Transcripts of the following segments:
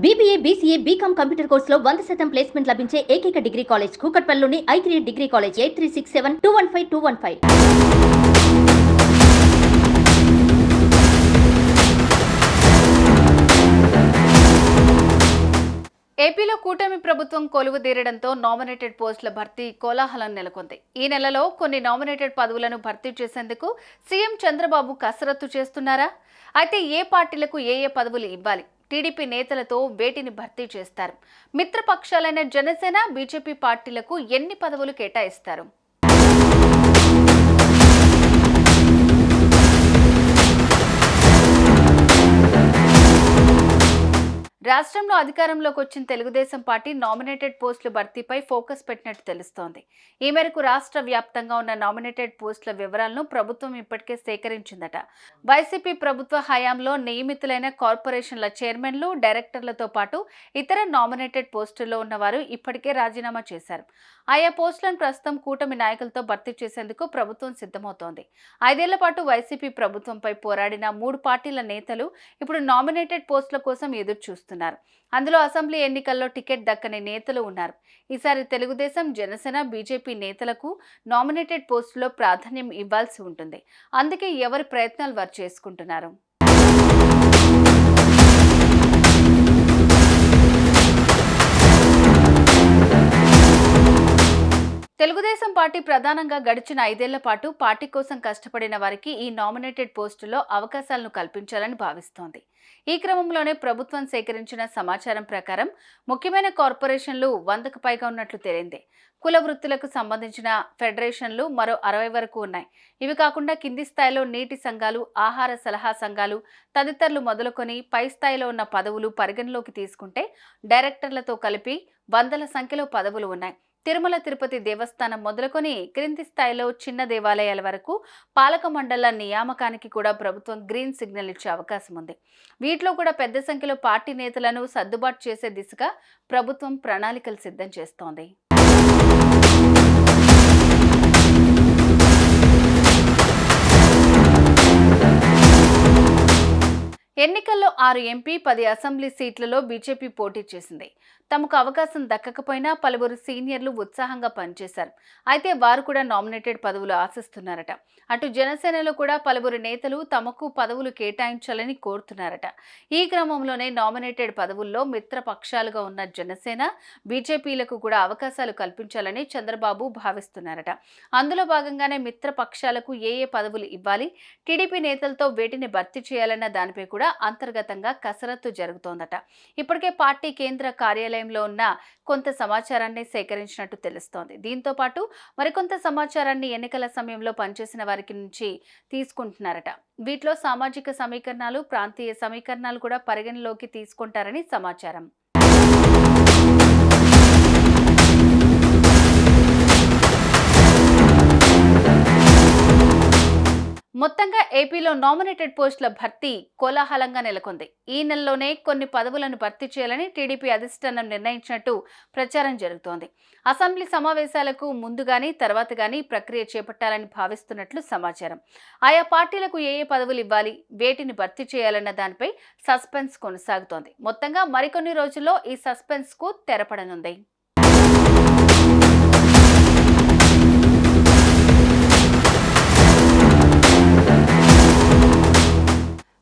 BBA, BCA, BCom computer కోర్సులో 100% placement లభించే ఏకైక డిగ్రీ కాలేజ్ కూకట్పల్లిలోని I3 డిగ్రీ కాలేజ్ 8367215215. ఏపీలో కూటమి ప్రభుత్వం కొలువుదీరడంతో నామినేటెడ్ పోస్టుల భర్తీ కోలాహలం నెలకొంది. ఈ నెలలో కొన్ని నామినేటెడ్ పదవులను భర్తీ చేసేందుకు సీఎం చంద్రబాబు కసరత్తు చేస్తున్నారా? అయితే ఏ పార్టీలకు ఏ పదవులు ఇవ్వాలి? టీడీపీ నేతలతో వేటిని భర్తీ చేస్తారు? మిత్రపక్షాలైన జనసేన, బీజేపీ పార్టీలకు ఎన్ని పదవులు కేటాయిస్తారు? రాష్ట్రంలో అధికారంలోకి వచ్చిన తెలుగుదేశం పార్టీ నామినేటెడ్ పోస్టుల భర్తీపై ఫోకస్ పెట్టినట్టు తెలుస్తోంది. ఈ మేరకు రాష్ట్ర వ్యాప్తంగా ఉన్న నామినేటెడ్ పోస్టుల వివరాలను ప్రభుత్వం ఇప్పటికే సేకరించిందట. వైసీపీ ప్రభుత్వ హయాంలో నియమితులైన కార్పొరేషన్ల చైర్మన్లు, డైరెక్టర్లతో పాటు ఇతర నామినేటెడ్ పోస్టుల్లో ఉన్నవారు ఇప్పటికే రాజీనామా చేశారు. ఆయా పోస్టులను ప్రస్తుతం కూటమి నాయకులతో భర్తీ చేసేందుకు ప్రభుత్వం సిద్ధమవుతోంది. 5 ఏళ్ల పాటు వైసీపీ ప్రభుత్వంపై పోరాడిన 3 పార్టీల నేతలు ఇప్పుడు నామినేటెడ్ పోస్టుల కోసం ఎదురు చూస్తున్నారు. అందులో అసెంబ్లీ ఎన్నికల్లో టికెట్ దక్కని నేతలు ఉన్నారు. ఈసారి తెలుగుదేశం, జనసేన, బీజేపీ నేతలకు నామినేటెడ్ పోస్టులో ప్రాధాన్యం ఇవ్వాల్సి ఉంటుంది. అందుకే ఎవరి ప్రయత్నాలు వారు చేసుకుంటున్నారు. తెలుగుదేశం పార్టీ ప్రధానంగా గడిచిన 5 ఏళ్ల పాటు పార్టీ కోసం కష్టపడిన వారికి ఈ నామినేటెడ్ పోస్టుల్లో అవకాశాలను కల్పించాలని భావిస్తోంది. ఈ క్రమంలోనే ప్రభుత్వం సేకరించిన సమాచారం ప్రకారం ముఖ్యమైన కార్పొరేషన్లు 100కు పైగా ఉన్నట్లు తేలింది. కుల వృత్తులకు సంబంధించిన ఫెడరేషన్లు మరో 60 వరకు ఉన్నాయి. ఇవి కాకుండా కింది స్థాయిలో నీటి సంఘాలు, ఆహార సలహా సంఘాలు తదితరులు మొదలుకొని పై స్థాయిలో ఉన్న పదవులు పరిగణలోకి తీసుకుంటే డైరెక్టర్లతో కలిపి వందల సంఖ్యలో పదవులు ఉన్నాయి. తిరుమల తిరుపతి దేవస్థానం మొదలుకొని క్రింది స్థాయిలో చిన్న దేవాలయాల వరకు పాలక మండళ్ల నియామకానికి కూడా ప్రభుత్వం గ్రీన్ సిగ్నల్ ఇచ్చే అవకాశం ఉంది. వీటిలో కూడా పెద్ద సంఖ్యలో పార్టీ నేతలను సర్దుబాటు చేసే దిశగా ప్రభుత్వం ప్రణాళికలు సిద్ధం చేస్తోంది. ఎన్నికల్లో 6 ఎంపీ, 10 అసెంబ్లీ సీట్లలో బీజేపీ పోటీ చేసింది. తమకు అవకాశం దక్కకపోయినా పలువురు సీనియర్లు ఉత్సాహంగా పనిచేశారు. అయితే వారు కూడా నామినేటెడ్ పదవులు ఆశిస్తున్నారట. అటు జనసేనలో కూడా పలువురు నేతలు తమకు పదవులు కేటాయించాలని కోరుతున్నారట. ఈ క్రమంలోనే నామినేటెడ్ పదవుల్లో మిత్ర పక్షాలుగా ఉన్న జనసేన, బీజేపీలకు కూడా అవకాశాలు కల్పించాలని చంద్రబాబు భావిస్తున్నారట. అందులో భాగంగానే మిత్ర పక్షాలకు ఏ పదవులు ఇవ్వాలి, టీడీపీ నేతలతో వేటిని భర్తీ చేయాలన్న దానిపై కూడా అంతర్గతంగా కసరత్తు జరుగుతోందట. ఇప్పటికే పార్టీ కేంద్ర కార్యాలయంలో ఉన్న కొంత సమాచారాన్ని సేకరించినట్టు తెలుస్తోంది. దీంతో పాటు మరికొంత సమాచారాన్ని ఎన్నికల సమయంలో పనిచేసిన వారికి నుంచి తీసుకుంటున్నారట. వీటిలో సామాజిక సమీకరణాలు, ప్రాంతీయ సమీకరణాలు కూడా పరిగణలోకి తీసుకుంటారని సమాచారం. మొత్తంగా ఏపీలో నామినేటెడ్ పోస్టుల భర్తీ కోలాహలంగా నెలకొంది. ఈ నెలలోనే కొన్ని పదవులను భర్తీ చేయాలని టీడీపీ అధిష్టానం నిర్ణయించినట్టు ప్రచారం జరుగుతోంది. అసెంబ్లీ సమావేశాలకు ముందు గానీ తర్వాత గానీ ప్రక్రియ చేపట్టాలని భావిస్తున్నట్లు సమాచారం. ఆయా పార్టీలకు ఏ పదవులు ఇవ్వాలి, వేటిని భర్తీ చేయాలన్న దానిపై సస్పెన్స్ కొనసాగుతోంది. మొత్తంగా మరికొన్ని రోజుల్లో ఈ సస్పెన్స్ కు తెరపడనుంది.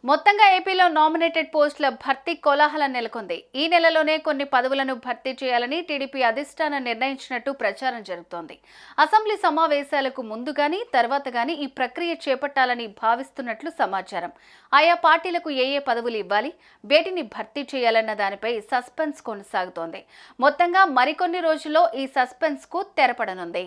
మొత్తంగా ఏపీలో నామినేటెడ్ పోస్టుల భర్తీ కోలాహలం నెలకొంది. ఈ నెలలోనే కొన్ని పదవులను భర్తీ చేయాలని టీడీపీ అధిష్టానం నిర్ణయించినట్టు ప్రచారం జరుగుతోంది. అసెంబ్లీ సమావేశాలకు ముందు గానీ తర్వాత గానీ ఈ ప్రక్రియ చేపట్టాలని భావిస్తున్నట్లు సమాచారం. ఆయా పార్టీలకు ఏ పదవులు ఇవ్వాలి, వేటిని భర్తీ చేయాలన్న దానిపై సస్పెన్స్ కొనసాగుతోంది. మొత్తంగా మరికొన్ని రోజుల్లో ఈ సస్పెన్స్ కు తెరపడనుంది.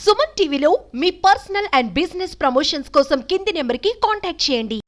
సుమన్ టీవీలో మీ పర్సనల్ అండ్ బిజినెస్ ప్రమోషన్స్ కోసం కింది నెంబర్కి కాంటాక్ట్ చేయండి.